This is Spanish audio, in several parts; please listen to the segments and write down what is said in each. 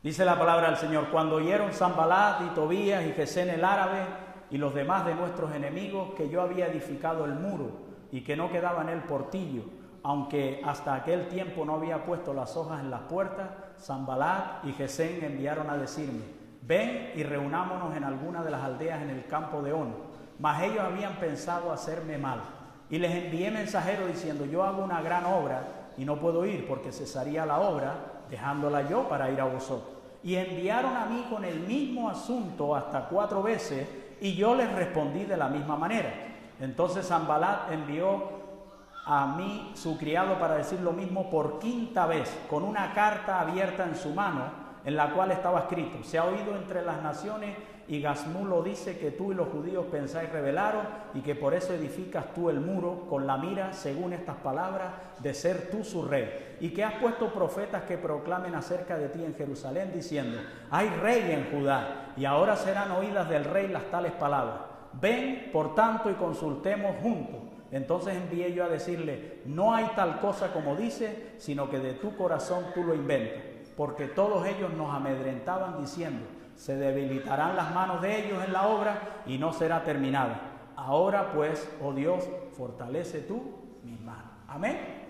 Dice la palabra del Señor: cuando oyeron Sanbalat y Tobías y Gesén el árabe y los demás de nuestros enemigos que yo había edificado el muro y que no quedaba en él portillo, aunque hasta aquel tiempo no había puesto las hojas en las puertas, Sanbalat y Gesén enviaron a decirme: ven y reunámonos en alguna de las aldeas en el campo de On. Mas ellos habían pensado hacerme mal. Y les envié mensajero diciendo: yo hago una gran obra y no puedo ir, porque cesaría la obra, dejándola yo para ir a vosotros. Y enviaron a mí con el mismo asunto hasta 4 veces, y yo les respondí de la misma manera. Entonces Sanbalat envió a mí su criado para decir lo mismo por 5ª vez, con una carta abierta en su mano, en la cual estaba escrito: se ha oído entre las naciones, y Gazmulo dice que tú y los judíos pensáis rebelaros, y que por eso edificas tú el muro, con la mira, según estas palabras, de ser tú su rey, y que has puesto profetas que proclamen acerca de ti en Jerusalén, diciendo: hay rey en Judá, y ahora serán oídas del rey las tales palabras. Ven, por tanto, y consultemos juntos. Entonces envié yo a decirle: no hay tal cosa como dice, sino que de tu corazón tú lo inventas, porque todos ellos nos amedrentaban diciendo: se debilitarán las manos de ellos en la obra y no será terminada. Ahora pues, oh Dios, fortalece tú mis manos. Amén.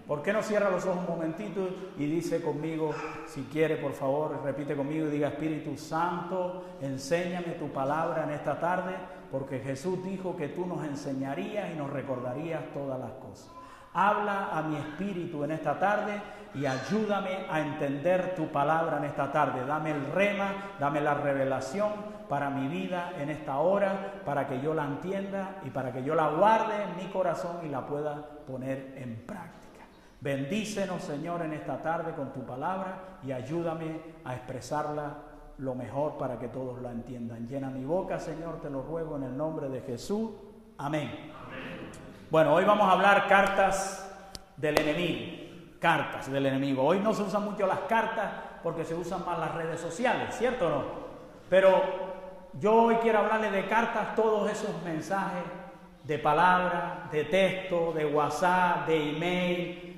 ¿Por qué no cierra los ojos un momentito y dice conmigo, si quiere, por favor, repite conmigo y diga: Espíritu Santo, enséñame tu palabra en esta tarde, porque Jesús dijo que tú nos enseñarías y nos recordarías todas las cosas. Habla a mi espíritu en esta tarde y ayúdame a entender tu palabra en esta tarde. Dame el rema, dame la revelación para mi vida en esta hora, para que yo la entienda y para que yo la guarde en mi corazón y la pueda poner en práctica. Bendícenos, Señor, en esta tarde con tu palabra y ayúdame a expresarla lo mejor para que todos la entiendan. Llena mi boca, Señor, te lo ruego en el nombre de Jesús. Amén. Bueno, hoy vamos a hablar cartas del enemigo. Cartas del enemigo. Hoy no se usan mucho las cartas porque se usan más las redes sociales, ¿cierto o no? Pero yo hoy quiero hablarles de cartas, todos esos mensajes de palabra, de texto, de WhatsApp, de email,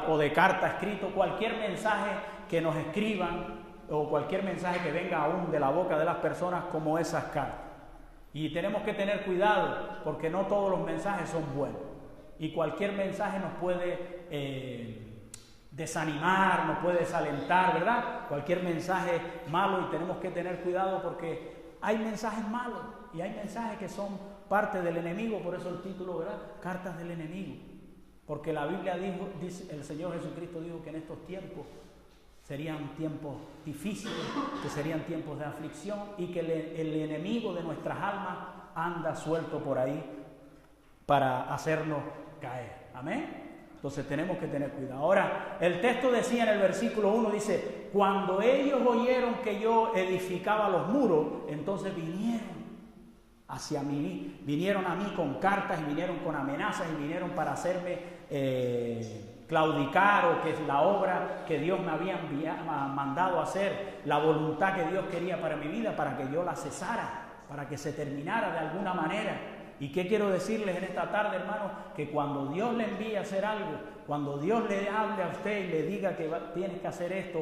o de carta escrito, cualquier mensaje que nos escriban o cualquier mensaje que venga aún de la boca de las personas como esas cartas. Y tenemos que tener cuidado porque no todos los mensajes son buenos. Y cualquier mensaje nos puede desanimar, nos puede desalentar, ¿verdad? Cualquier mensaje malo, y tenemos que tener cuidado porque hay mensajes malos y hay mensajes que son parte del enemigo. Por eso el título, ¿verdad? Cartas del enemigo. Porque la Biblia dice, el Señor Jesucristo dijo que en estos tiempos serían tiempos difíciles, que serían tiempos de aflicción y que el enemigo de nuestras almas anda suelto por ahí para hacernos caer. Amén. Entonces tenemos que tener cuidado. Ahora, el texto decía en el versículo 1, dice: cuando ellos oyeron que yo edificaba los muros, entonces vinieron hacia mí, vinieron a mí con cartas y vinieron con amenazas y vinieron para hacerme claudicar, o que es la obra que Dios me había mandado a hacer, la voluntad que Dios quería para mi vida, para que yo la cesara, para que se terminara de alguna manera. ¿Y qué quiero decirles en esta tarde, hermanos? Que cuando Dios le envíe a hacer algo, cuando Dios le hable a usted y le diga que tienes que hacer esto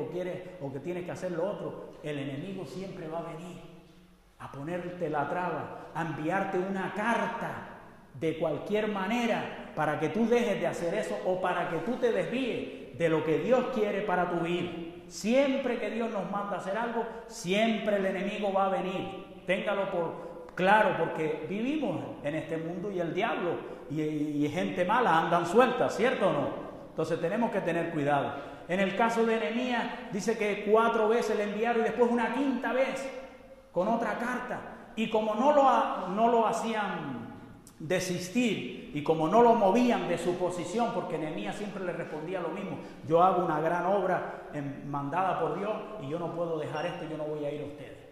o que tienes que hacer lo otro, el enemigo siempre va a venir a ponerte la traba, a enviarte una carta de cualquier manera para que tú dejes de hacer eso o para que tú te desvíes de lo que Dios quiere para tu vida. Siempre que Dios nos manda a hacer algo, siempre el enemigo va a venir. Téngalo por claro, porque vivimos en este mundo y el diablo y gente mala andan sueltas, ¿cierto o no? Entonces tenemos que tener cuidado. En el caso de Nehemías dice que 4 veces le enviaron y después una 5ª vez con otra carta. Y como no lo hacían desistir y como no lo movían de su posición, porque Nehemías siempre le respondía lo mismo: yo hago una gran obra mandada por Dios y yo no puedo dejar esto, yo no voy a ir a ustedes.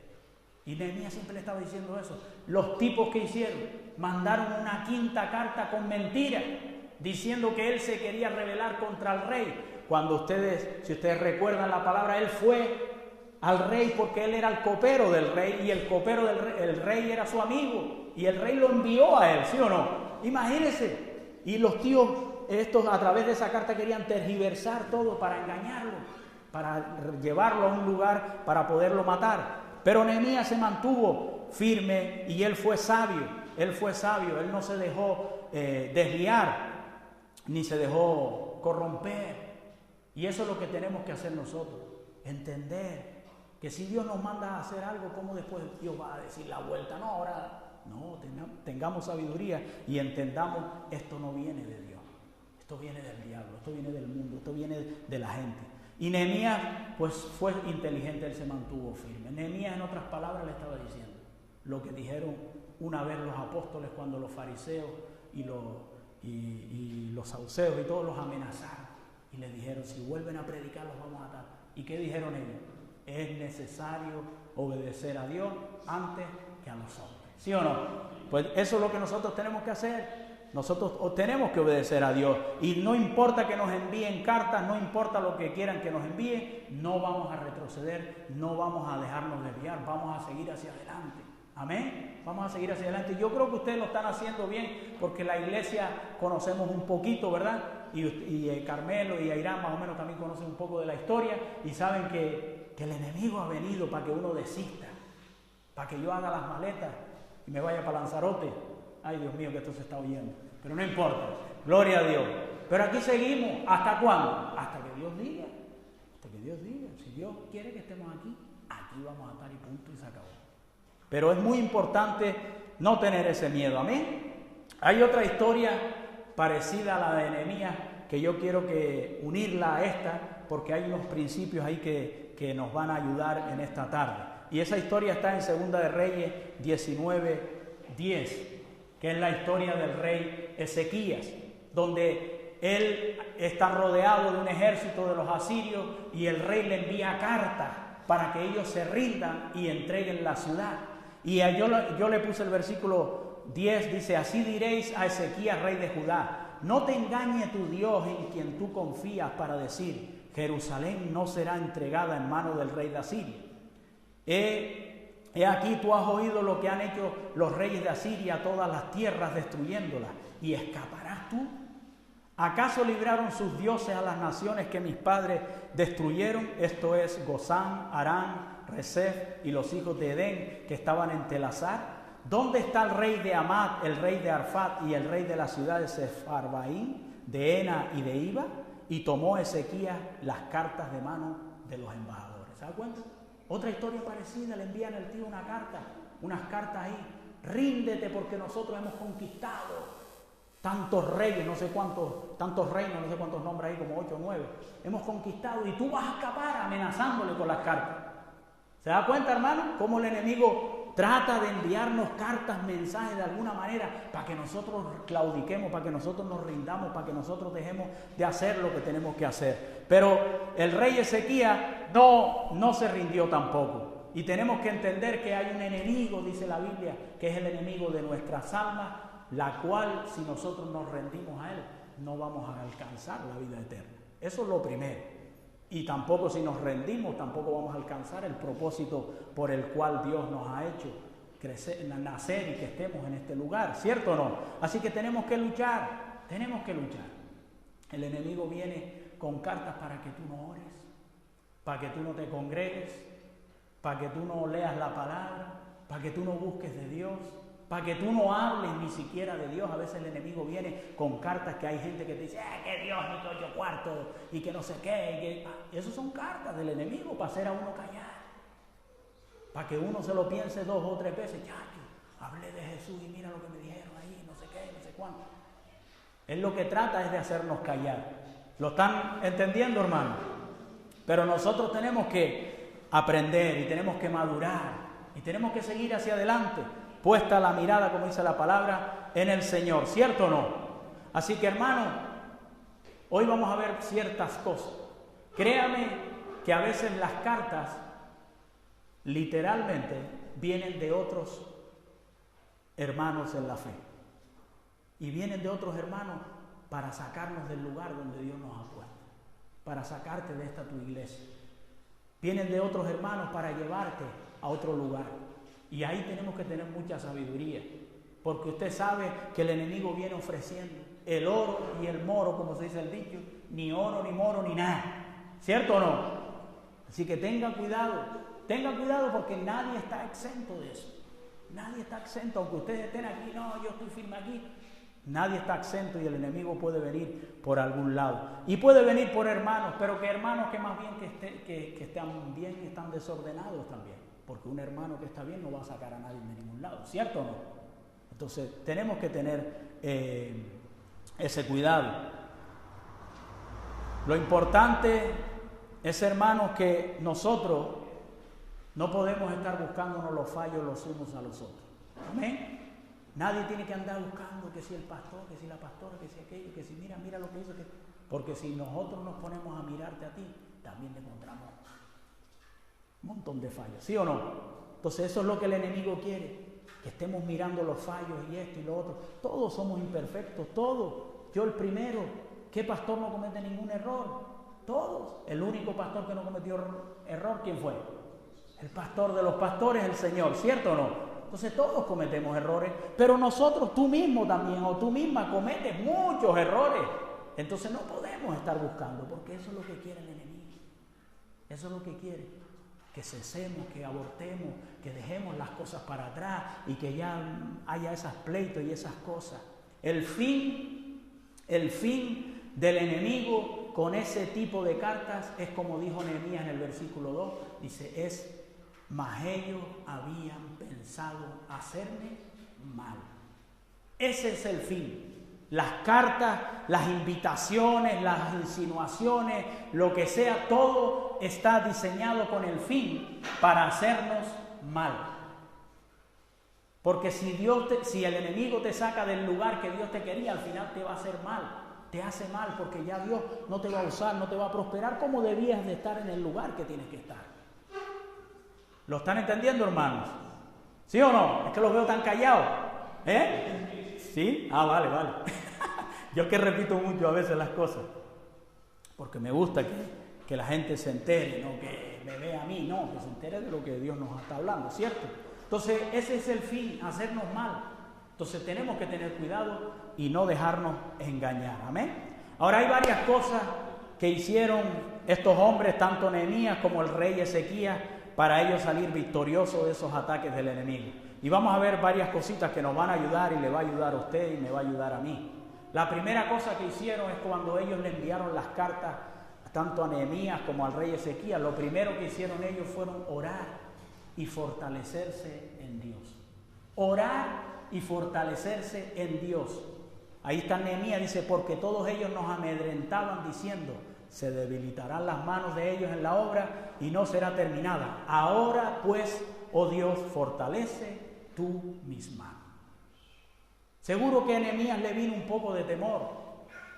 Y Nehemías siempre le estaba diciendo eso. Los tipos que hicieron, mandaron una 5ª carta con mentiras, diciendo que él se quería rebelar contra el rey. Cuando si ustedes recuerdan la palabra, él fue al rey porque él era el copero del rey y el copero el rey era su amigo y el rey lo envió a él, ¿sí o no? Imagínense. Y los tíos estos a través de esa carta querían tergiversar todo para engañarlo. para llevarlo a un lugar para poderlo matar. Pero Nehemías se mantuvo firme y él fue sabio, él no se dejó desviar, ni se dejó corromper. Y eso es lo que tenemos que hacer nosotros, entender que si Dios nos manda a hacer algo, ¿cómo después Dios va a decir la vuelta? No, ahora no, tengamos sabiduría y entendamos, esto no viene de Dios, esto viene del diablo, esto viene del mundo, esto viene de la gente. Y Nehemías pues fue inteligente, él se mantuvo firme. Nehemías, en otras palabras, le estaba diciendo lo que dijeron una vez los apóstoles cuando los fariseos y los saduceos y todos los amenazaron y les dijeron, si vuelven a predicar los vamos a matar. ¿Y qué dijeron ellos? Es necesario obedecer a Dios antes que a los hombres. ¿Sí o no? Pues eso es lo que nosotros tenemos que hacer. Nosotros tenemos que obedecer a Dios y no importa que nos envíen cartas, no importa lo que quieran que nos envíen, no vamos a retroceder, no vamos a dejarnos desviar, vamos a seguir hacia adelante. Amén, vamos a seguir hacia adelante. Yo creo que ustedes lo están haciendo bien porque la iglesia conocemos un poquito, ¿verdad? Y Carmelo y Airán más o menos también conocen un poco de la historia y saben que el enemigo ha venido para que uno desista, para que yo haga las maletas y me vaya para Lanzarote. Ay, Dios mío, que esto se está oyendo. Pero no importa. Gloria a Dios. Pero aquí seguimos. ¿Hasta cuándo? Hasta que Dios diga. Hasta que Dios diga. Si Dios quiere que estemos aquí, aquí vamos a estar y punto y se acabó. Pero es muy importante no tener ese miedo. Amén. Hay otra historia parecida a la de Nehemías que yo quiero que unirla a esta porque hay unos principios ahí que nos van a ayudar en esta tarde. Y esa historia está en Segunda de Reyes 19:10. Que es la historia del rey Ezequías, donde él está rodeado de un ejército de los asirios y el rey le envía cartas para que ellos se rindan y entreguen la ciudad. Y yo le puse el versículo 10, dice, así diréis a Ezequías, rey de Judá, no te engañe tu Dios en quien tú confías para decir, Jerusalén no será entregada en manos del rey de Asiria. He aquí tú has oído lo que han hecho los reyes de Asiria a todas las tierras destruyéndolas, ¿y escaparás tú? ¿Acaso libraron sus dioses a las naciones que mis padres destruyeron? Esto es Gozán, Harán, Resef y los hijos de Edén que estaban en Telasar. ¿Dónde está el rey de Amat, el rey de Arfat y el rey de la ciudad de Sefarbaín, de Ena y de Iba? Y tomó Ezequías las cartas de mano de los embajadores. ¿Se da cuenta? Otra historia parecida, le envían al tío unas cartas ahí, ríndete porque nosotros hemos conquistado tantos reyes, no sé cuántos, tantos reinos, no sé cuántos nombres hay, como 8 o 9, hemos conquistado y tú vas a escapar amenazándole con las cartas. ¿Se da cuenta, hermano? Cómo el enemigo trata de enviarnos cartas, mensajes de alguna manera para que nosotros claudiquemos, para que nosotros nos rindamos, para que nosotros dejemos de hacer lo que tenemos que hacer. Pero el rey Ezequías no se rindió tampoco. Y tenemos que entender que hay un enemigo, dice la Biblia, que es el enemigo de nuestras almas, la cual, si nosotros nos rendimos a él, no vamos a alcanzar la vida eterna. Eso es lo primero. Y tampoco si nos rendimos, tampoco vamos a alcanzar el propósito por el cual Dios nos ha hecho crecer, nacer y que estemos en este lugar, ¿cierto o no? Así que tenemos que luchar. El enemigo viene con cartas para que tú no ores, para que tú no te congregues, para que tú no leas la palabra, para que tú no busques de Dios, para que tú no hables ni siquiera de Dios. A veces el enemigo viene con cartas que hay gente que te dice, que Dios ni 8 cuartos y que no sé qué. Esas son cartas del enemigo para hacer a uno callar, para que uno se lo piense 2 o 3 veces. Ya, hablé de Jesús y mira lo que me dijeron ahí, no sé qué, no sé cuánto. Él lo que trata es de hacernos callar. ¿Lo están entendiendo, hermano? Pero nosotros tenemos que aprender y tenemos que madurar y tenemos que seguir hacia adelante, puesta la mirada, como dice la palabra, en el Señor, ¿cierto o no? Así que, hermano, hoy vamos a ver ciertas cosas. Créame que a veces las cartas literalmente vienen de otros hermanos en la fe. Y vienen de otros hermanos para sacarnos del lugar donde Dios nos ha puesto, para sacarte de esta tu iglesia. Vienen de otros hermanos para llevarte a otro lugar. Y ahí tenemos que tener mucha sabiduría, porque usted sabe que el enemigo viene ofreciendo el oro y el moro, como se dice el dicho, ni oro, ni moro, ni nada. ¿Cierto o no? Así que tenga cuidado porque nadie está exento de eso. Nadie está exento, aunque ustedes estén aquí, no, yo estoy firme aquí. Nadie está exento y el enemigo puede venir por algún lado. Y puede venir por hermanos, pero que hermanos que más bien que están bien y están desordenados también. Porque un hermano que está bien no va a sacar a nadie de ningún lado, ¿cierto o no? Entonces tenemos que tener ese cuidado. Lo importante es, hermanos, que nosotros no podemos estar buscándonos los fallos los unos a los otros. Amén. Nadie tiene que andar buscando que si el pastor, que si la pastora, que si aquello, que si mira lo que hizo. Porque si nosotros nos ponemos a mirarte a ti, también te encontramos un montón de fallos, ¿sí o no? Entonces eso es lo que el enemigo quiere, que estemos mirando los fallos y esto y lo otro. Todos somos imperfectos, todos. Yo el primero. ¿Qué pastor no comete ningún error? Todos. El único pastor que no cometió error, ¿quién fue? El pastor de los pastores, el Señor, ¿cierto o no? Entonces todos cometemos errores, pero nosotros, tú mismo también o tú misma cometes muchos errores. Entonces no podemos estar buscando, porque eso es lo que quiere el enemigo. Eso es lo que quiere, que cesemos, que abortemos, que dejemos las cosas para atrás y que ya haya esos pleitos y esas cosas. El fin del enemigo con ese tipo de cartas es como dijo Nehemías en el versículo 2, dice, mas ellos habían pensado hacerme mal. Ese es el fin. Las cartas, las invitaciones, las insinuaciones, lo que sea, todo está diseñado con el fin para hacernos mal. Porque si el enemigo te saca del lugar que Dios te quería, al final te va a hacer mal. Te hace mal porque ya Dios no te va a usar, no te va a prosperar como debías de estar en el lugar que tienes que estar. ¿Lo están entendiendo, hermanos? ¿Sí o no? Es que los veo tan callados. ¿Sí? Vale. Yo que repito mucho a veces las cosas. Porque me gusta que la gente se entere, no que me vea a mí, no, que se entere de lo que Dios nos está hablando, ¿cierto? Entonces, ese es el fin, hacernos mal. Entonces, tenemos que tener cuidado y no dejarnos engañar. Amén. Ahora, hay varias cosas que hicieron estos hombres, tanto Nehemías como el rey Ezequías, para ellos salir victoriosos de esos ataques del enemigo. Y vamos a ver varias cositas que nos van a ayudar y le va a ayudar a usted y me va a ayudar a mí. La primera cosa que hicieron es cuando ellos le enviaron las cartas tanto a Nehemías como al rey Ezequías, lo primero que hicieron ellos fueron orar y fortalecerse en Dios. Orar y fortalecerse en Dios. Ahí está Nehemías, dice, porque todos ellos nos amedrentaban diciendo, se debilitarán las manos de ellos en la obra y no será terminada. Ahora pues, oh Dios, fortalece tú mis manos. Seguro que a Nehemías le vino un poco de temor,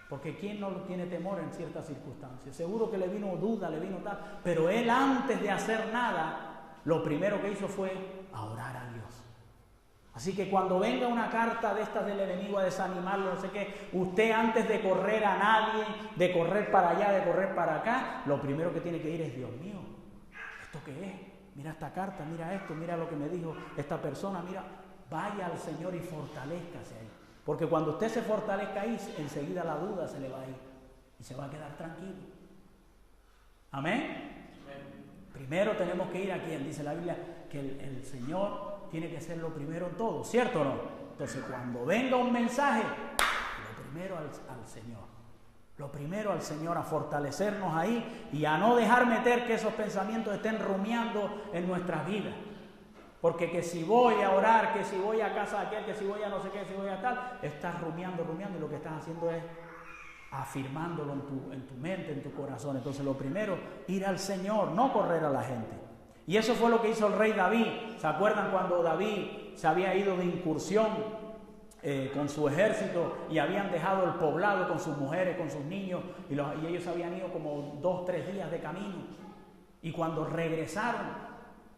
porque ¿quién no tiene temor en ciertas circunstancias? Seguro que le vino duda, le vino tal, pero él antes de hacer nada, lo primero que hizo fue a orar a Dios. Así que cuando venga una carta de estas del enemigo a desanimarlo, no sé qué, usted antes de correr a nadie, de correr para allá, de correr para acá, lo primero que tiene que ir es, Dios mío, ¿esto qué es? Mira esta carta, mira esto, mira lo que me dijo esta persona, mira, vaya al Señor y fortalézcase ahí. Porque cuando usted se fortalezca ahí, enseguida la duda se le va a ir y se va a quedar tranquilo. ¿Amén? Primero tenemos que ir a quien dice la Biblia que el Señor tiene que ser lo primero en todo, ¿cierto o no? Entonces cuando venga un mensaje, lo primero al Señor. Lo primero al Señor, a fortalecernos ahí y a no dejar meter que esos pensamientos estén rumiando en nuestras vidas. Porque que si voy a orar, que si voy a casa de aquel, que si voy a no sé qué, si voy a tal, estás rumiando y lo que estás haciendo es afirmándolo en tu mente, en tu corazón. Entonces lo primero, ir al Señor, no correr a la gente. Y eso fue lo que hizo el rey David. ¿Se acuerdan cuando David se había ido de incursión con su ejército y habían dejado el poblado con sus mujeres, con sus niños y ellos habían ido como 2-3 días de camino? Y cuando regresaron,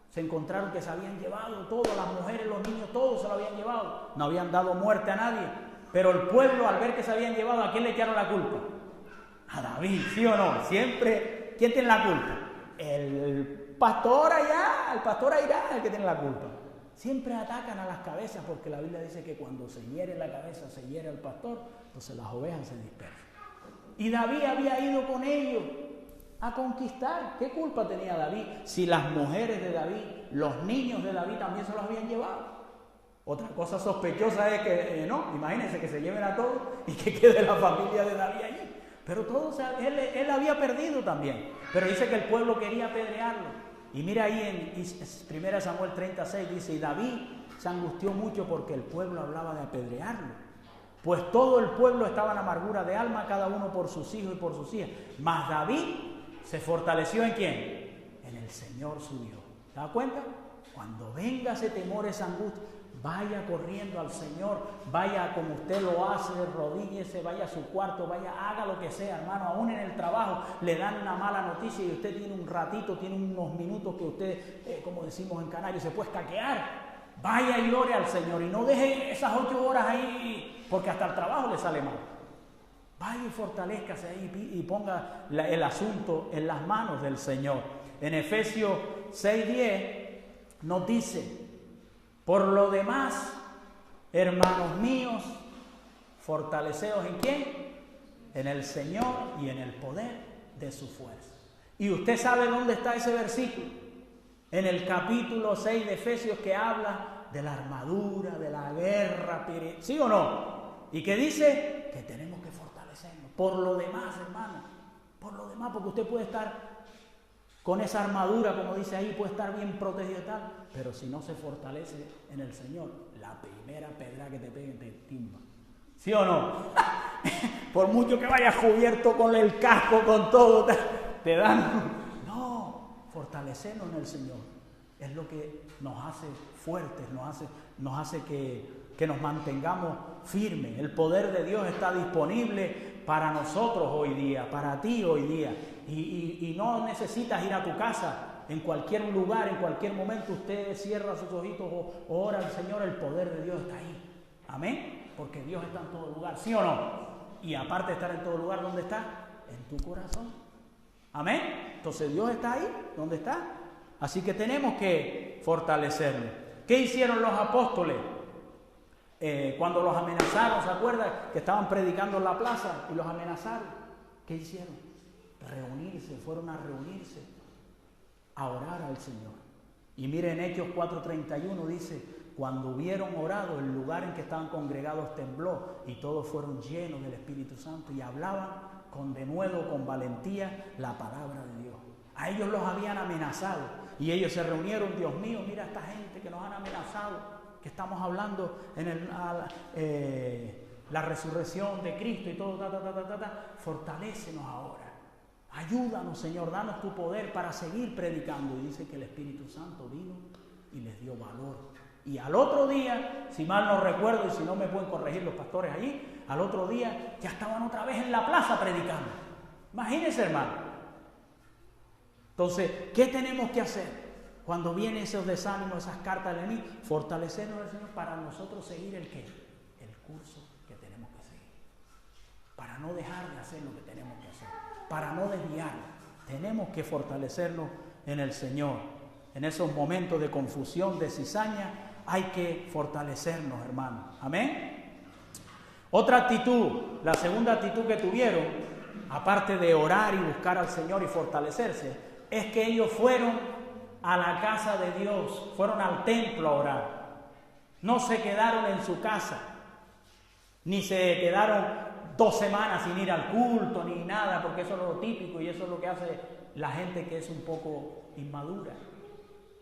se encontraron que se habían llevado todo, las mujeres, los niños, todos se lo habían llevado. No habían dado muerte a nadie. Pero el pueblo, al ver que se habían llevado, ¿a quién le echaron la culpa? A David, ¿sí o no? Siempre, ¿quién tiene la culpa? El pastor allá, el pastor allá es el que tiene la culpa. Siempre atacan a las cabezas porque la Biblia dice que cuando se hiere la cabeza, se hiere al pastor, entonces las ovejas se dispersan. Y David había ido con ellos A conquistar. ¿Qué culpa tenía David si las mujeres de David, los niños de David también se los habían llevado? Otra cosa sospechosa es que, no, imagínense que se lleven a todos y que quede la familia de David allí. Pero todos, él había perdido también. Pero dice que el pueblo quería apedrearlo. Y mira ahí en 1 Samuel 36, dice, y David se angustió mucho porque el pueblo hablaba de apedrearlo. Pues todo el pueblo estaba en amargura de alma, cada uno por sus hijos y por sus hijas. Mas David se fortaleció ¿en quién? En el Señor su Dios. ¿Te das cuenta? Cuando venga ese temor, esa angustia, vaya corriendo al Señor, vaya como usted lo hace, rodíllese, vaya a su cuarto, vaya, haga lo que sea, hermano. Aún en el trabajo le dan una mala noticia y usted tiene un ratito, tiene unos minutos que usted, como decimos en Canarias, se puede escaquear. Vaya y ore al Señor y no deje esas 8 horas ahí, porque hasta el trabajo le sale mal. Vaya y fortalézcase ahí y ponga el asunto en las manos del Señor. En Efesios 6:10 nos dice, por lo demás, hermanos míos, fortaleceos ¿en quién? En el Señor y en el poder de su fuerza. Y usted sabe dónde está ese versículo. En el capítulo 6 de Efesios, que habla de la armadura, de la guerra, ¿sí o no? Y que dice que tenemos que fortalecernos. Por lo demás, hermano, por lo demás, porque usted puede estar con esa armadura, como dice ahí, puede estar bien protegido y tal, pero si no se fortalece en el Señor, la primera pedra que te peguen te timba. ¿Sí o no? Por mucho que vayas cubierto con el casco, con todo, te dan. No, fortalecernos en el Señor es lo que nos hace fuertes, nos hace que nos mantengamos firmes. El poder de Dios está disponible para nosotros hoy día, para ti hoy día. Y no necesitas ir a tu casa. En cualquier lugar, en cualquier momento, usted cierra sus ojitos o ora al Señor, el poder de Dios está ahí. Amén. Porque Dios está en todo lugar, ¿sí o no? Y aparte de estar en todo lugar, ¿dónde está? En tu corazón. Amén. Entonces Dios está ahí, ¿dónde está? Así que tenemos que fortalecernos. ¿Qué hicieron los apóstoles? Cuando los amenazaron, ¿se acuerdan? Que estaban predicando en la plaza y los amenazaron. ¿Qué hicieron? Fueron a reunirse, a orar al Señor. Y miren, Hechos 4:31 dice, cuando hubieron orado, el lugar en que estaban congregados tembló y todos fueron llenos del Espíritu Santo y hablaban con denuedo, con valentía, la palabra de Dios. A ellos los habían amenazado y ellos se reunieron. Dios mío, mira a esta gente que nos han amenazado, que estamos hablando en la resurrección de Cristo y todo, fortalécenos ahora. Ayúdanos, Señor, danos tu poder para seguir predicando. Y dice que el Espíritu Santo vino y les dio valor. Y al otro día, si mal no recuerdo y si no me pueden corregir los pastores allí, al otro día ya estaban otra vez en la plaza predicando. Imagínense, hermano. Entonces, ¿qué tenemos que hacer cuando vienen esos desánimos, esas cartas del enemigo? Fortalecernos al Señor para nosotros seguir el ¿qué? El curso que tenemos que seguir. Para no dejar de hacer lo que tenemos que hacer. Para no desviar. Tenemos que fortalecernos en el Señor. En esos momentos de confusión, de cizaña, hay que fortalecernos, hermanos. Amén. Otra actitud, la segunda actitud que tuvieron, aparte de orar y buscar al Señor y fortalecerse, es que ellos fueron a la casa de Dios, fueron al templo a orar. No se quedaron en su casa, ni se quedaron 2 semanas sin ir al culto, ni nada, porque eso es lo típico y eso es lo que hace la gente que es un poco inmadura.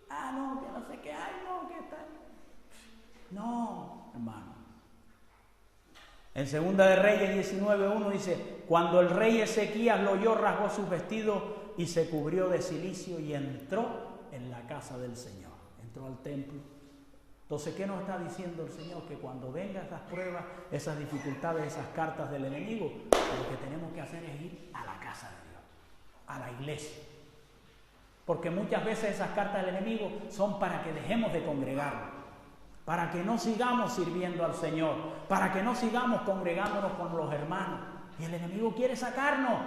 Ah, no, que no sé qué hay, no, que está. No, hermano. En Segunda de Reyes 19:1 dice, cuando el rey Ezequías lo oyó, rasgó sus vestidos y se cubrió de cilicio y entró en la casa del Señor. Entró al templo. Entonces, ¿qué nos está diciendo el Señor? Que cuando vengan esas pruebas, esas dificultades, esas cartas del enemigo, lo que tenemos que hacer es ir a la casa de Dios, a la iglesia. Porque muchas veces esas cartas del enemigo son para que dejemos de congregarnos, para que no sigamos sirviendo al Señor, para que no sigamos congregándonos con los hermanos. Y el enemigo quiere sacarnos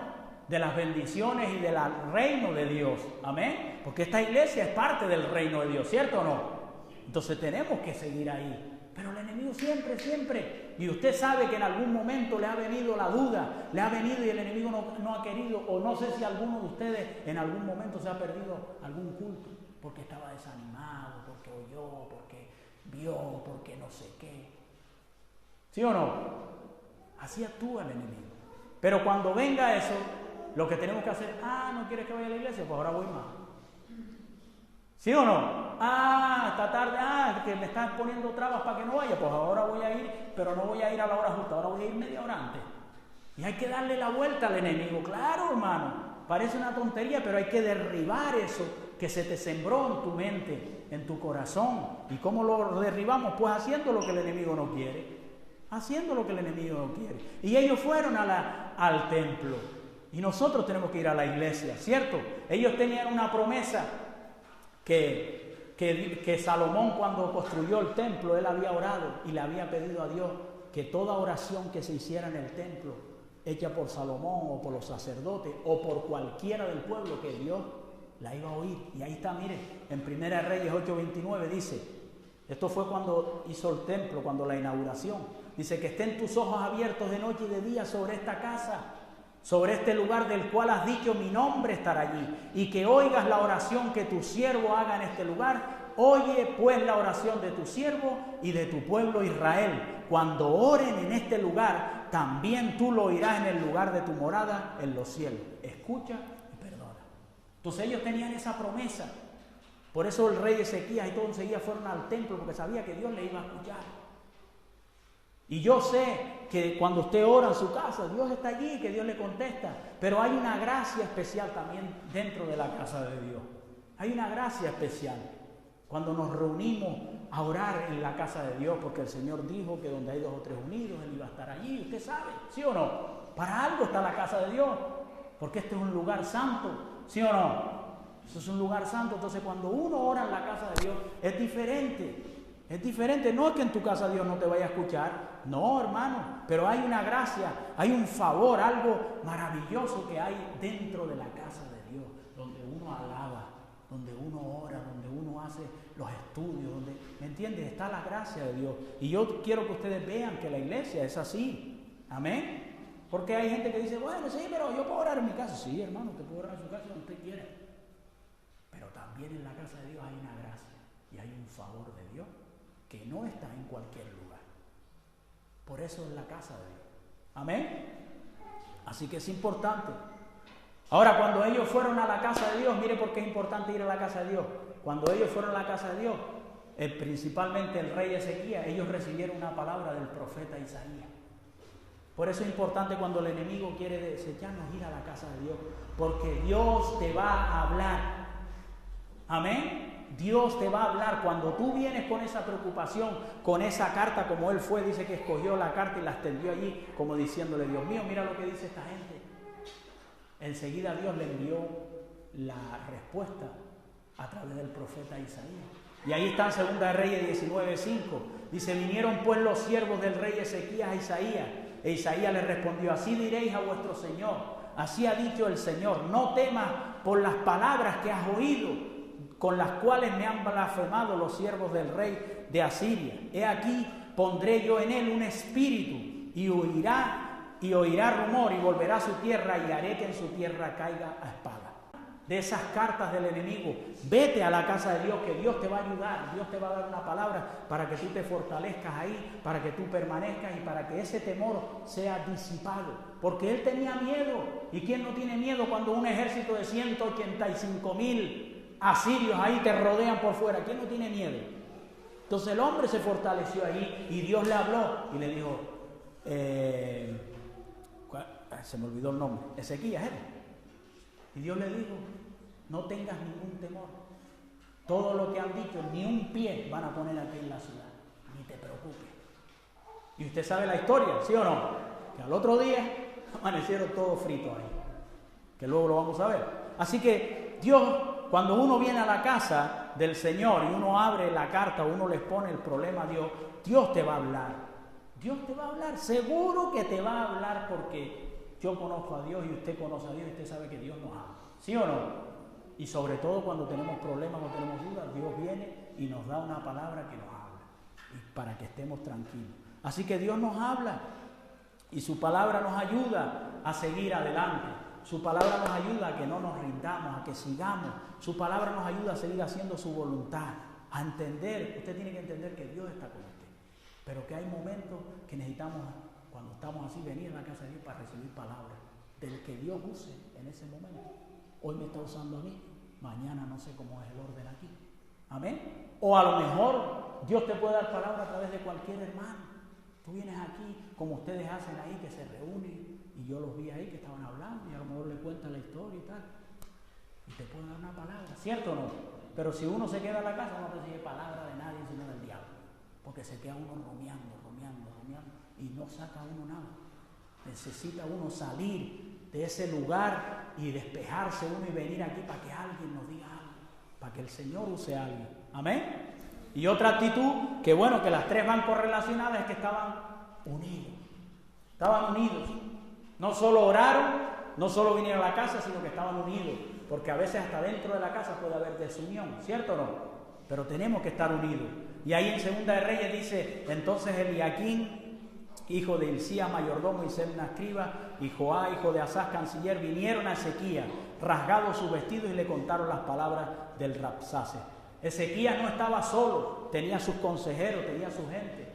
de las bendiciones y del reino de Dios. Amén. Porque esta iglesia es parte del reino de Dios, ¿cierto o no? Entonces tenemos que seguir ahí. Pero el enemigo siempre Y usted sabe que en algún momento le ha venido la duda, le ha venido y el enemigo no ha querido, o no sé si alguno de ustedes en algún momento se ha perdido algún culto, porque estaba desanimado, porque oyó, porque vio, porque no sé qué. ¿Sí o no? Así actúa el enemigo. Pero cuando venga eso, lo que tenemos que hacer, ¿no quieres que vaya a la iglesia? Pues ahora voy más. ¿Sí o no? Esta tarde, que me están poniendo trabas para que no vaya, pues ahora voy a ir, pero no voy a ir a la hora justa, ahora voy a ir media hora antes. Y hay que darle la vuelta al enemigo, claro, hermano, parece una tontería, pero hay que derribar eso que se te sembró en tu mente, en tu corazón. ¿Y cómo lo derribamos? Pues haciendo lo que el enemigo no quiere, haciendo lo que el enemigo no quiere. Y ellos fueron al templo, y nosotros tenemos que ir a la iglesia, ¿cierto? Ellos tenían una promesa que Salomón, cuando construyó el templo, él había orado y le había pedido a Dios que toda oración que se hiciera en el templo, hecha por Salomón o por los sacerdotes o por cualquiera del pueblo, que Dios la iba a oír. Y ahí está, mire, en 1 Reyes 8:29 dice, esto fue cuando hizo el templo, cuando la inauguración, dice que estén tus ojos abiertos de noche y de día sobre esta casa, sobre este lugar del cual has dicho mi nombre estará allí, y que oigas la oración que tu siervo haga en este lugar. Oye pues la oración de tu siervo y de tu pueblo Israel. Cuando oren en este lugar, también tú lo oirás en el lugar de tu morada en los cielos. Escucha y perdona. Entonces ellos tenían esa promesa. Por eso el rey Ezequías y todos enseguida fueron al templo, porque sabía que Dios le iba a escuchar. Y yo sé que cuando usted ora en su casa, Dios está allí, que Dios le contesta. Pero hay una gracia especial también dentro de la casa de Dios. Hay una gracia especial cuando nos reunimos a orar en la casa de Dios, porque el Señor dijo que donde hay 2 o 3 unidos, Él iba a estar allí. Usted sabe, ¿sí o no? Para algo está la casa de Dios, porque este es un lugar santo, ¿sí o no? Eso es un lugar santo. Entonces cuando uno ora en la casa de Dios es diferente. Es diferente, no es que en tu casa Dios no te vaya a escuchar, no, hermano, pero hay una gracia, hay un favor, algo maravilloso que hay dentro de la casa de Dios, donde uno alaba, donde uno ora, donde uno hace los estudios, donde, ¿me entiendes? Está la gracia de Dios. Y yo quiero que ustedes vean que la iglesia es así, amén. Porque hay gente que dice, bueno, sí, pero yo puedo orar en mi casa. Sí, hermano, usted puede orar en su casa donde usted quiera, pero también en la casa de Dios hay una gracia y hay un favor de Dios que no está en cualquier lugar. Por eso es la casa de Dios. Amén. Así que es importante. Ahora, cuando ellos fueron a la casa de Dios, mire por qué es importante ir a la casa de Dios. Cuando ellos fueron a la casa de Dios, principalmente el rey Ezequías, ellos recibieron una palabra del profeta Isaías. Por eso es importante cuando el enemigo quiere desecharnos ir a la casa de Dios, porque Dios te va a hablar. Amén. Dios te va a hablar. Cuando tú vienes con esa preocupación, con esa carta, como él fue, dice que escogió la carta y la extendió allí, como diciéndole, Dios mío, mira lo que dice esta gente. Enseguida Dios le envió la respuesta a través del profeta Isaías. Y ahí está en 2 Reyes 19:5. Dice, vinieron pues los siervos del rey Ezequías a Isaías. E Isaías les respondió, así diréis a vuestro Señor, así ha dicho el Señor, no temas por las palabras que has oído, con las cuales me han blasfemado los siervos del rey de Asiria. He aquí, pondré yo en él un espíritu, y oirá rumor, y volverá a su tierra, y haré que en su tierra caiga a espada. De esas cartas del enemigo, vete a la casa de Dios, que Dios te va a ayudar. Dios te va a dar una palabra para que tú te fortalezcas ahí, para que tú permanezcas y para que ese temor sea disipado. Porque él tenía miedo. ¿Y quién no tiene miedo cuando un ejército de 185,000 asirios ahí te rodean por fuera? ¿Quién no tiene miedo? Entonces el hombre se fortaleció ahí y Dios le habló y le dijo, se me olvidó el nombre, Ezequías era. Y Dios le dijo, no tengas ningún temor. Todo lo que han dicho, ni un pie van a poner aquí en la ciudad. Ni te preocupes. Y usted sabe la historia, ¿sí o no? Que al otro día amanecieron todos fritos ahí. Que luego lo vamos a ver. Así que Dios, cuando uno viene a la casa del Señor y uno abre la carta, uno les pone el problema a Dios, Dios te va a hablar. Dios te va a hablar. Seguro que te va a hablar porque yo conozco a Dios y usted conoce a Dios y usted sabe que Dios nos ama. ¿Sí o no? Y sobre todo cuando tenemos problemas o tenemos dudas, Dios viene y nos da una palabra que nos habla. Y para que estemos tranquilos. Así que Dios nos habla y su palabra nos ayuda a seguir adelante. Su palabra nos ayuda a que no nos rindamos, a que sigamos. Su palabra nos ayuda a seguir haciendo su voluntad, a entender. Usted tiene que entender que Dios está con usted, pero que hay momentos que necesitamos, cuando estamos así, venir a la casa de Dios para recibir palabras del que Dios use en ese momento. Hoy me está usando a mí, mañana no sé cómo es el orden aquí. Amén. O a lo mejor Dios te puede dar palabra a través de cualquier hermano. Tú vienes aquí, como ustedes hacen ahí, que se reúnen, y yo los vi ahí que estaban hablando, y a lo mejor le cuentan la historia y tal, y te puede dar una palabra, ¿cierto o no? Pero si uno se queda en la casa, no recibe palabra de nadie sino del diablo, porque se queda uno rumiando, y no saca uno nada. Necesita uno salir de ese lugar y despejarse uno y venir aquí para que alguien nos diga algo, para que el Señor use a alguien. Amén. Y otra actitud, que bueno, que las tres van correlacionadas, es que estaban unidos. Estaban unidos. No solo oraron, no solo vinieron a la casa, sino que estaban unidos. Porque a veces hasta dentro de la casa puede haber desunión, ¿cierto o no? Pero tenemos que estar unidos. Y ahí en Segunda de Reyes dice, entonces Eliaquín, hijo de Hilcías, mayordomo, y Sebna, escriba, y Joá, hijo de Asás, canciller, vinieron a Ezequías, rasgados sus vestidos, y le contaron las palabras del Rabsaces. Ezequías no estaba solo, tenía sus consejeros, tenía su gente.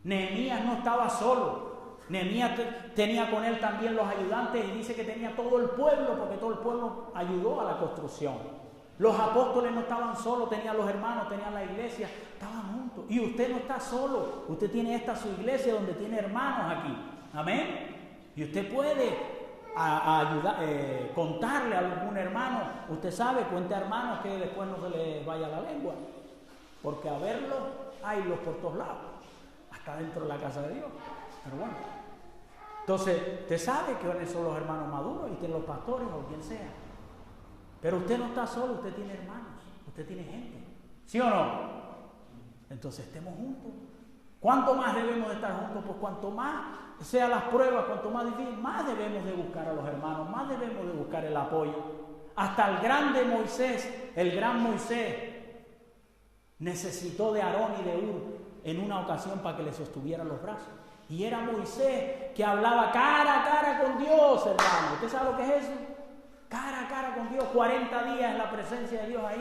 Nehemías no estaba solo, Nehemías tenía con él también los ayudantes, y dice que tenía todo el pueblo, porque todo el pueblo ayudó a la construcción. Los apóstoles no estaban solos, tenían los hermanos, tenían la iglesia, estaban juntos. Y usted no está solo, usted tiene esta su iglesia donde tiene hermanos aquí. Amén. Y usted puede ayudar, contarle a algún hermano. Usted sabe, cuente a hermanos que después no se les vaya la lengua, porque a verlos hay los por todos lados, hasta dentro de la casa de Dios. Pero bueno, entonces usted sabe que son los hermanos maduros y tienen los pastores o quien sea. Pero usted no está solo, usted tiene hermanos, usted tiene gente, ¿sí o no? Entonces estemos juntos. ¿Cuánto más debemos de estar juntos? Pues cuanto más sean las pruebas, cuanto más difícil, más debemos de buscar a los hermanos, más debemos de buscar el apoyo. Hasta el grande Moisés, el gran Moisés, necesitó de Aarón y de Hur en una ocasión para que le sostuvieran los brazos. Y era Moisés que hablaba cara a cara con Dios, hermano. ¿Usted sabe lo que es eso? Cara a cara con Dios, 40 días en la presencia de Dios ahí,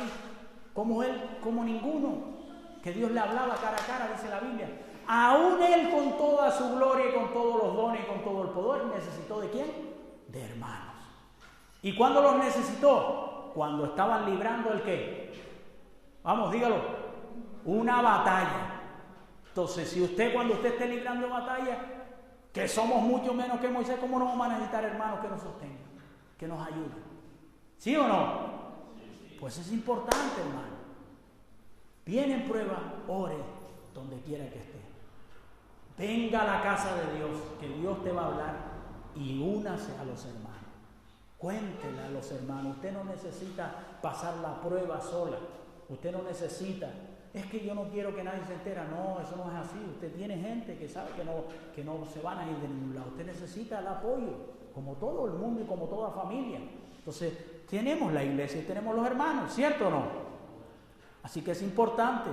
como él, como ninguno, que Dios le hablaba cara a cara, dice la Biblia. Aún él con toda su gloria y con todos los dones y con todo el poder, necesitó ¿de quién? De hermanos. ¿Y cuándo los necesitó? Cuando estaban librando el ¿qué? Vamos, dígalo, una batalla. Entonces, si usted, cuando usted esté librando batalla, que somos mucho menos que Moisés, ¿cómo no vamos a necesitar hermanos que nos sostengan, que nos ayuden? ¿Sí o no? Pues es importante, hermano. Vienen pruebas, ore donde quiera que esté. Venga a la casa de Dios, que Dios te va a hablar, y únase a los hermanos. Cuéntele a los hermanos. Usted no necesita pasar la prueba sola. Usted no necesita. Es que yo no quiero que nadie se entere. No, eso no es así. Usted tiene gente que sabe que no se van a ir de ningún lado. Usted necesita el apoyo, como todo el mundo y como toda familia. Entonces, tenemos la iglesia y tenemos los hermanos, ¿cierto o no? Así que es importante.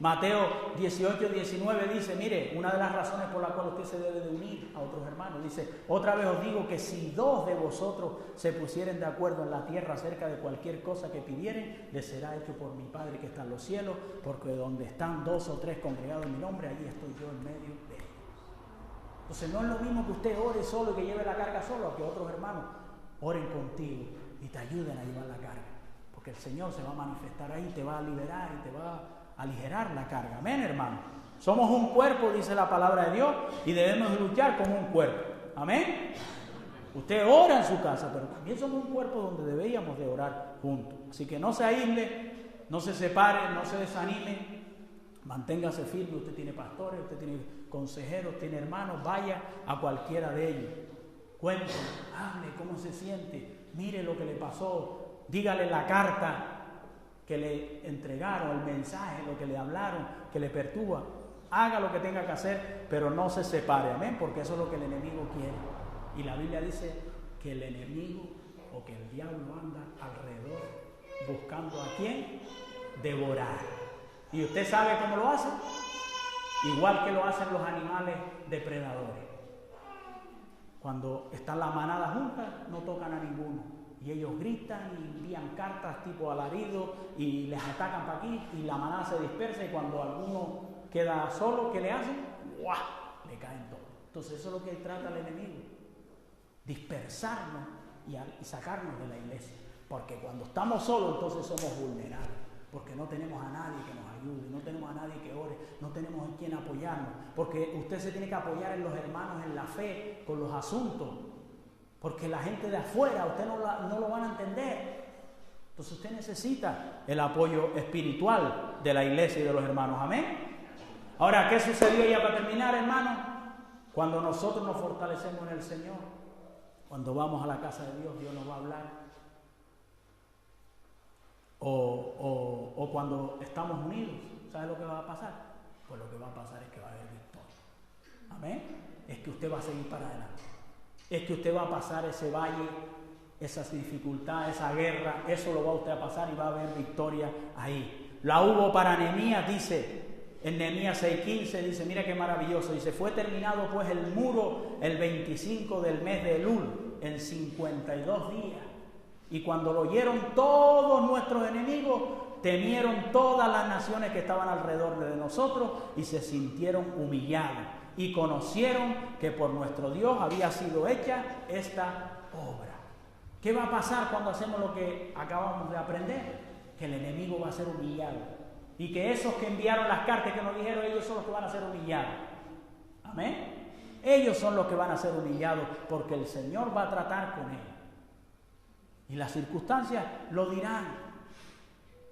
Mateo 18, 19 dice, mire, una de las razones por las cuales usted se debe de unir a otros hermanos, dice, otra vez os digo que si 2 de vosotros se pusieren de acuerdo en la tierra acerca de cualquier cosa que pidieren, les será hecho por mi Padre que está en los cielos, porque donde están 2 o 3 congregados en mi nombre, allí estoy yo en medio de ellos. Entonces no es lo mismo que usted ore solo y que lleve la carga solo, a que otros hermanos oren contigo y te ayuden a llevar la carga, porque el Señor se va a manifestar ahí, te va a liberar y te va a aligerar la carga. Amén, hermano. Somos un cuerpo, dice la palabra de Dios, y debemos luchar como un cuerpo. Amén. Usted ora en su casa, pero también somos un cuerpo donde deberíamos de orar juntos. Así que no se aísle, no se separe, no se desanime, manténgase firme. Usted tiene pastores, usted tiene consejeros, tiene hermanos, vaya a cualquiera de ellos. Cuéntele, hable cómo se siente, mire lo que le pasó, dígale la carta que le entregaron, el mensaje, lo que le hablaron, que le perturba. Haga lo que tenga que hacer, pero no se separe, amén, porque eso es lo que el enemigo quiere. Y la Biblia dice que el enemigo o que el diablo anda alrededor buscando a quién devorar. ¿Y usted sabe cómo lo hace? igual que lo hacen los animales depredadores. Cuando están las manadas juntas, no tocan a ninguno. Y ellos gritan y envían cartas tipo alarido y les atacan para aquí y la manada se dispersa y cuando alguno queda solo, ¿qué le hacen? ¡Guau! Le caen todos. Entonces eso es lo que trata el enemigo. Dispersarnos y sacarnos de la iglesia. Porque cuando estamos solos, entonces somos vulnerables. Porque no tenemos a nadie que nos ayude, no tenemos a nadie que ore, no tenemos en quien apoyarnos. Porque usted se tiene que apoyar en los hermanos en la fe, con los asuntos. Porque la gente de afuera, usted no lo van a entender. Entonces usted necesita el apoyo espiritual de la iglesia y de los hermanos. Amén. Ahora, ¿qué sucedió ya para terminar, hermanos? Cuando nosotros nos fortalecemos en el Señor, cuando vamos a la casa de Dios, Dios nos va a hablar. O cuando estamos unidos, ¿sabe lo que va a pasar? Pues lo que va a pasar es que va a haber victoria. Amén. Es que usted va a seguir para adelante. Es que usted va a pasar ese valle, esas dificultades, esa guerra, eso lo va usted a pasar y va a haber victoria ahí. La hubo para Nehemías, dice, en Nehemías 6:15, dice, mira qué maravilloso, dice, fue terminado pues el muro el 25 del mes de Elul, en 52 días. Y cuando lo oyeron todos nuestros enemigos, temieron todas las naciones que estaban alrededor de nosotros y se sintieron humillados y conocieron que por nuestro Dios había sido hecha esta obra. ¿Qué va a pasar cuando hacemos lo que acabamos de aprender? Que el enemigo va a ser humillado y que esos que enviaron las cartas que nos dijeron, ellos son los que van a ser humillados. Amén. Ellos son los que van a ser humillados porque el Señor va a tratar con ellos. Y las circunstancias lo dirán.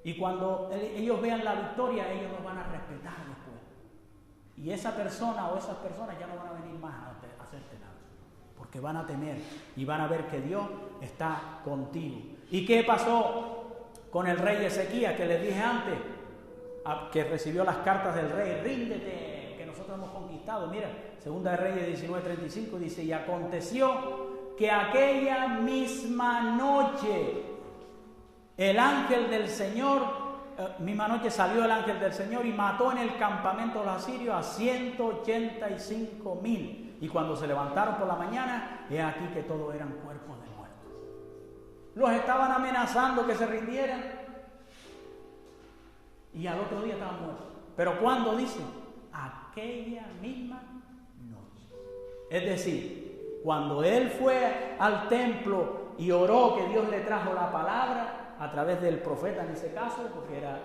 Y cuando ellos vean la victoria, ellos nos van a respetar después. Y esa persona o esas personas ya no van a venir más a hacerte nada. Porque van a temer y van a ver que Dios está contigo. ¿Y qué pasó con el rey Ezequías que les dije antes? Que recibió las cartas del rey. Ríndete, que nosotros hemos conquistado. Mira, Segunda de Reyes 19:35 dice, y aconteció que aquella misma noche el ángel del Señor, misma noche salió el ángel del Señor y mató en el campamento de los asirios a 185,000. Y cuando se levantaron por la mañana, he aquí que todos eran cuerpos de muertos. Los estaban amenazando que se rindieran y al otro día estaban muertos. Pero ¿cuándo dice? Aquella misma noche. Es decir, cuando él fue al templo y oró que Dios le trajo la palabra a través del profeta en ese caso, porque era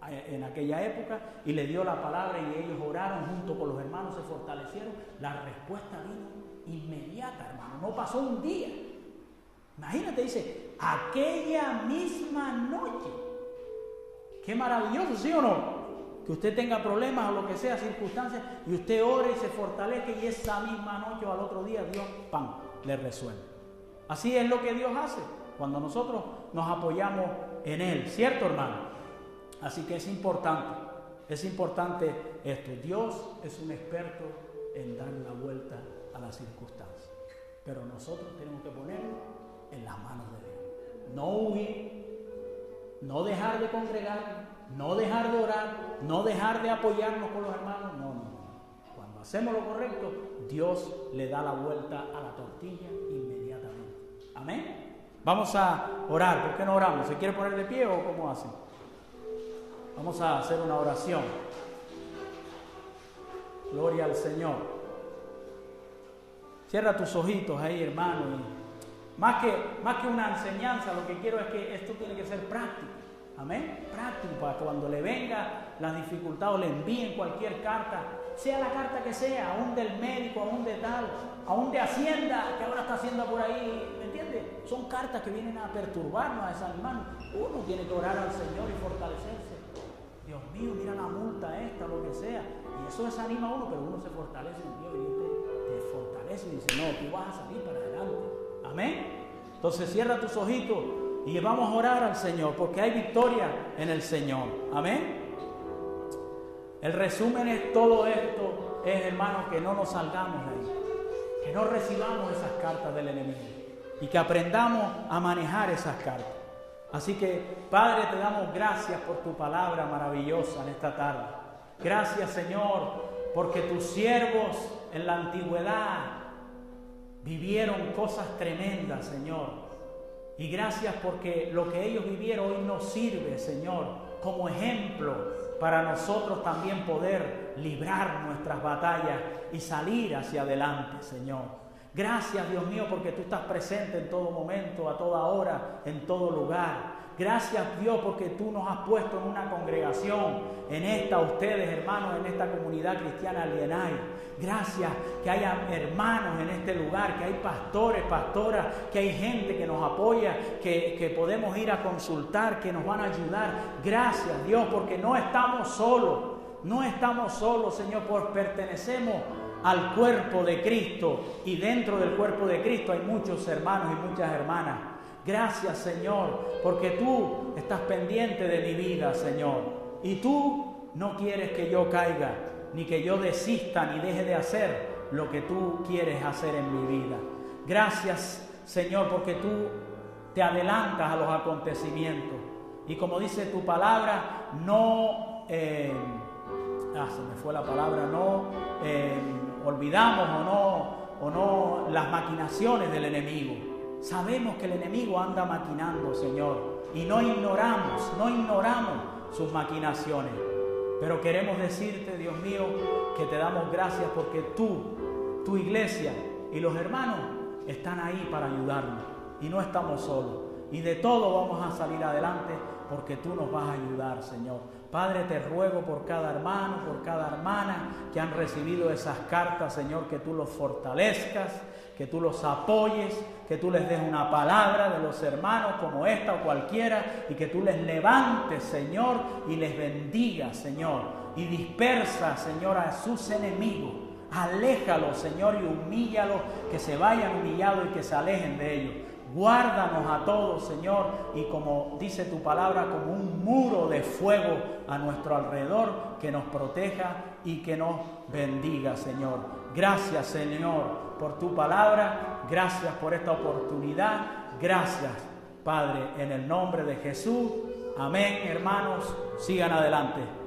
en aquella época, y le dio la palabra y ellos oraron junto con los hermanos, se fortalecieron, la respuesta vino inmediata, hermano, no pasó un día. Imagínate, dice, aquella misma noche. Qué maravilloso, ¿sí o no? Que usted tenga problemas o lo que sea, circunstancias, y usted ore y se fortalezca y esa misma noche o al otro día Dios, ¡pam!, le resuelve. Así es lo que Dios hace cuando nosotros nos apoyamos en Él, ¿cierto, hermano? Así que es importante esto. Dios es un experto en dar la vuelta a las circunstancias, pero nosotros tenemos que ponerlo en las manos de Dios. No huir, no dejar de congregar, no dejar de orar, no dejar de apoyarnos con los hermanos, no. Cuando hacemos lo correcto, Dios le da la vuelta a la tortilla inmediatamente. Amén. Vamos a orar. ¿Por qué no oramos? ¿Se quiere poner de pie o cómo hacen? Vamos a hacer una oración. Gloria al Señor. Cierra tus ojitos ahí, hermano. Más que una enseñanza, lo que quiero es que esto tiene que ser práctico. Amén. Práctico, para cuando le venga las dificultades o le envíen cualquier carta, sea la carta que sea, aún del médico, aún de tal, aún de Hacienda, que ahora está Hacienda por ahí, ¿me entiendes? Son cartas que vienen a perturbarnos, a desanimarnos. Uno tiene que orar al Señor y fortalecerse. Dios mío, mira la multa esta, lo que sea. Y eso desanima a uno, pero uno se fortalece en Dios y Dios te fortalece y dice, no, tú vas a salir para adelante. Amén. Entonces cierra tus ojitos y vamos a orar al Señor, porque hay victoria en el Señor. Amén. El resumen es todo esto, es, hermano, que no nos salgamos de ahí, que no recibamos esas cartas del enemigo y que aprendamos a manejar esas cartas. Así que, Padre, te damos gracias por tu palabra maravillosa en esta tarde. Gracias, Señor, porque tus siervos en la antigüedad vivieron cosas tremendas, Señor. Y gracias porque lo que ellos vivieron hoy nos sirve, Señor, como ejemplo para nosotros también poder librar nuestras batallas y salir hacia adelante, Señor. Gracias, Dios mío, porque tú estás presente en todo momento, a toda hora, en todo lugar. Gracias, Dios, porque tú nos has puesto en una congregación, en esta, ustedes, hermanos, en esta comunidad cristiana Alienay. Gracias que haya hermanos en este lugar, que hay pastores, pastoras, que hay gente que nos apoya, que podemos ir a consultar, que nos van a ayudar. Gracias, Dios, porque no estamos solos, Señor, pues pertenecemos al cuerpo de Cristo, y dentro del cuerpo de Cristo hay muchos hermanos y muchas hermanas. Gracias, Señor, porque tú estás pendiente de mi vida, Señor, y tú no quieres que yo caiga, ni que yo desista, ni deje de hacer lo que tú quieres hacer en mi vida. Gracias, Señor, porque tú te adelantas a los acontecimientos, y como dice tu palabra, no olvidamos o no las maquinaciones del enemigo. Sabemos que el enemigo anda maquinando, Señor, y no ignoramos sus maquinaciones. Pero queremos decirte, Dios mío, que te damos gracias porque tú, tu iglesia y los hermanos están ahí para ayudarnos, y no estamos solos. Y de todo vamos a salir adelante porque tú nos vas a ayudar, Señor. Padre, te ruego por cada hermano, por cada hermana que han recibido esas cartas, Señor, que tú los fortalezcas, que tú los apoyes, que tú les des una palabra de los hermanos como esta o cualquiera, y que tú les levantes, Señor, y les bendigas, Señor, y dispersa, Señor, a sus enemigos. Aléjalos, Señor, y humíllalos, que se vayan humillados y que se alejen de ellos. Guárdanos a todos, Señor, y como dice tu palabra, como un muro de fuego a nuestro alrededor, que nos proteja y que nos bendiga, Señor. Gracias, Señor, por tu palabra. Gracias por esta oportunidad. Gracias, Padre, en el nombre de Jesús. Amén, hermanos. Sigan adelante.